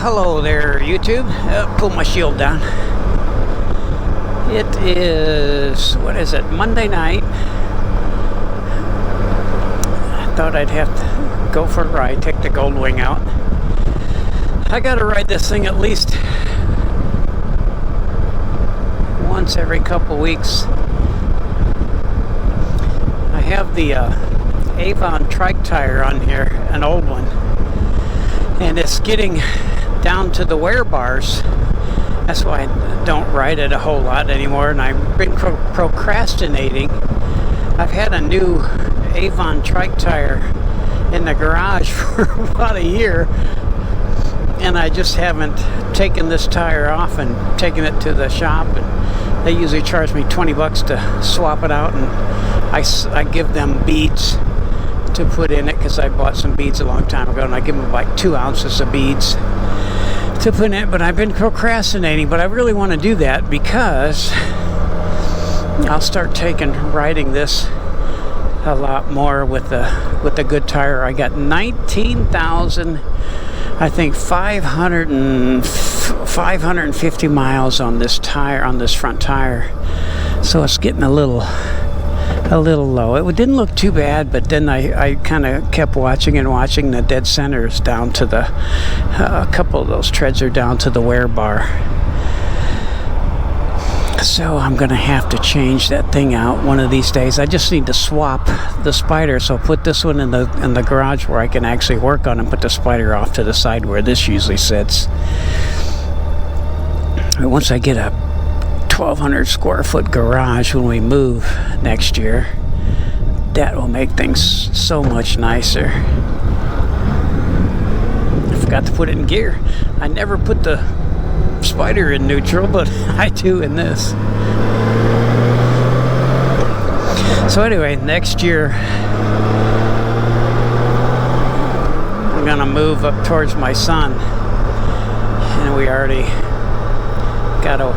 Hello there, YouTube. Pull my shield down. It is, what is it, Monday night. I thought I'd have to go for a ride, take the Goldwing out. I gotta ride this thing at least once every couple weeks. I have the Avon Trike tire on here, an old one, and it's getting down to the wear bars. That's why I don't ride it a whole lot anymore, and I've been procrastinating. I've had a new Avon Trike tire in the garage for about a year, and I just haven't taken this tire off and taken it to the shop, and they usually charge me 20 bucks to swap it out, and I give them beads to put in it because I bought some beads a long time ago, and I give them like 2 ounces of beads to put in it. But I've been procrastinating, but I really want to do that because I'll start riding this a lot more with the good tire. I got 19,000, I think 550 miles on this tire, on this front tire, so it's getting a little low. It didn't look too bad, but then I kind of kept watching the dead centers down to a couple of those treads are down to the wear bar. So I'm gonna have to change that thing out one of these days. I just need to swap the Spyder, so I'll put this one in the garage where I can actually work on it and put the Spyder off to the side where this usually sits. But once I get a 1,200 square foot garage when we move next year, that will make things so much nicer. I forgot to put it in gear. I never put the Spyder in neutral, but I do in this. So anyway, next year I'm gonna move up towards my son, and we already got a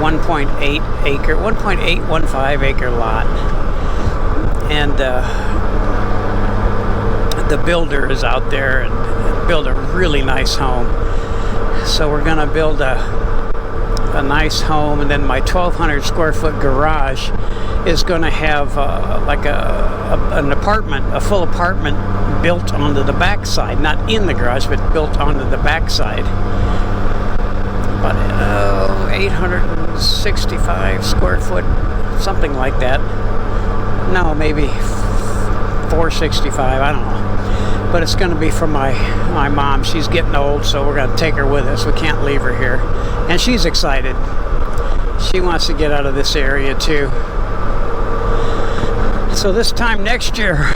1.815 acre lot, and the builder is out there and build a really nice home. So we're gonna build a nice home, and then my 1,200 square foot garage is gonna have like an apartment, a full apartment built onto the backside, not in the garage, but built onto the backside. But 865 square foot, something like that. No, maybe 465, I don't know. But it's going to be for my mom. She's getting old, so we're going to take her with us. We can't leave her here. And she's excited. She wants to get out of this area too. So this time next year,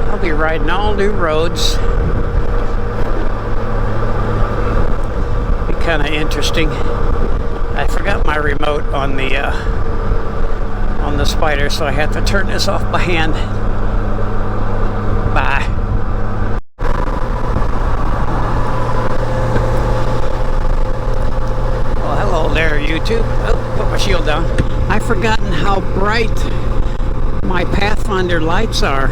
I'll be riding all new roads. Kind of interesting. I forgot my remote on the Spyder, so I had to turn this off by hand. Bye. Well, hello there, YouTube. Oh, put my shield down. I've forgotten how bright my Pathfinder lights are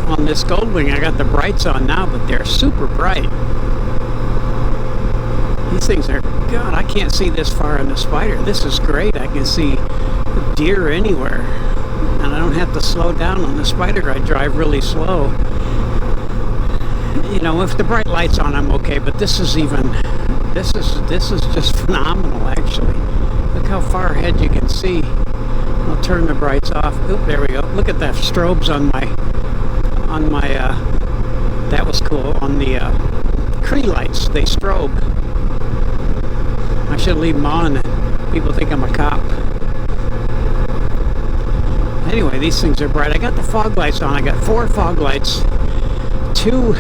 on this Goldwing. I got the brights on now, but they're super bright. These things are, God, I can't see this far in the Spyder. This is great. I can see deer anywhere, and I don't have to slow down on the Spyder. I drive really slow. You know, if the bright light's on, I'm okay, but this is just phenomenal, actually. Look how far ahead you can see. I'll turn the brights off. Oop, there we go. Look at that strobes on my that was cool, on the tree lights. They strobe. I should leave them on. People think I'm a cop. Anyway, these things are bright. I got the fog lights on. I got 4 fog lights. 2,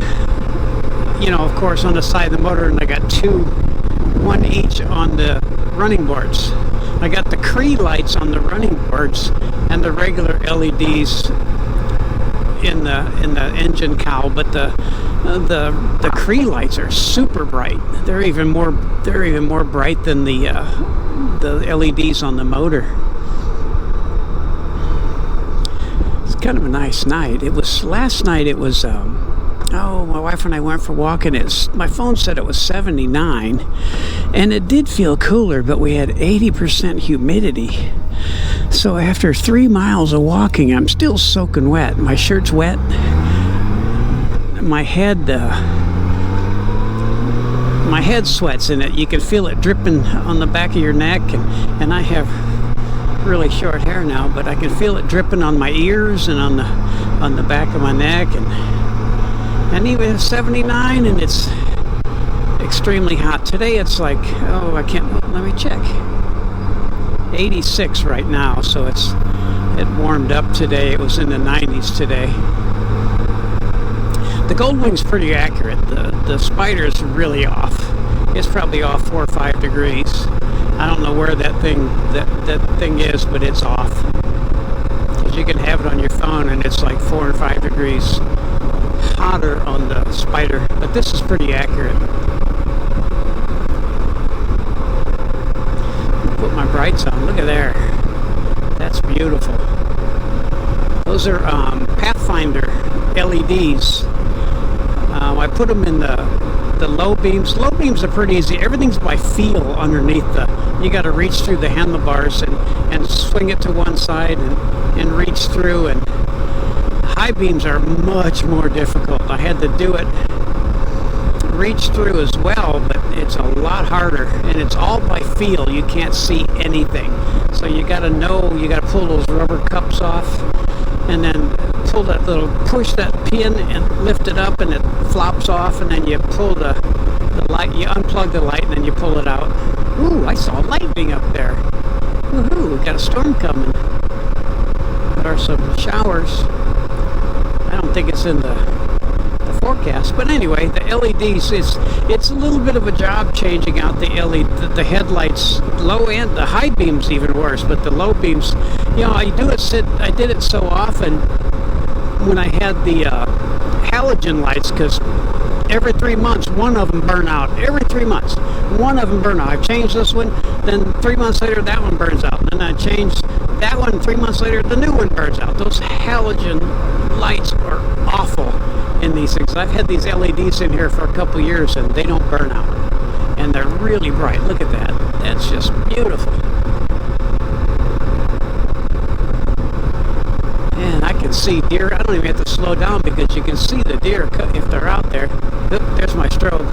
you know, of course, on the side of the motor, and I got 2, 1 each on the running boards. I got the Cree lights on the running boards and the regular LEDs in the engine cowl, but the Cree lights are super bright. They're even more bright than the LEDs on the motor. It's kind of a nice night. Last night it was Oh, my wife and I went for a walk, and my phone said it was 79, and it did feel cooler, but we had 80% humidity. So after 3 miles of walking, I'm still soaking wet. My shirt's wet. My head sweats in it. You can feel it dripping on the back of your neck, and I have really short hair now, but I can feel it dripping on my ears and on the back of my neck, and even 79, and it's extremely hot. Today it's like, oh, I can't, let me check. 86 right now, so it warmed up today. It was in the 90s today. The Goldwing's pretty accurate. The Spyder's really off. It's probably off 4 or 5 degrees. I don't know where that thing is, but it's off. Because you can have it on your phone, and it's like 4 or 5 degrees hotter on the Spyder. But this is pretty accurate. Put my brights on. Look at there. That's beautiful. Those are Pathfinder LEDs. I put them in the low beams. Low beams are pretty easy. Everything's by feel underneath you got to reach through the handlebars and swing it to one side and reach through. And high beams are much more difficult. I had to do it, reach through as well, but it's a lot harder, and it's all by feel. You can't see anything. So you got to know, you got to pull those rubber cups off, and then push that pin and lift it up, and it flops off, and then you pull the light, you unplug the light, and then you pull it out. Ooh, I saw lightning up there. Woohoo, we got a storm coming. There are some showers. I don't think it's in the forecast, but anyway, the LEDs, it's a little bit of a job changing out the LED, the headlights, low end, the high beams even worse, but the low beams, I did it so often when I had the halogen lights, because every 3 months one of them burn out. Every 3 months one of them burn out. I changed this one, then 3 months later that one burns out, and then I changed that one, 3 months later the new one burns out. Those halogen lights are awful in these things. I've had these LEDs in here for a couple years, and they don't burn out, and they're really bright. Look at that. That's just beautiful. And I can see deer. I don't even have to slow down because you can see the deer if they're out there. Oop, there's my strobe.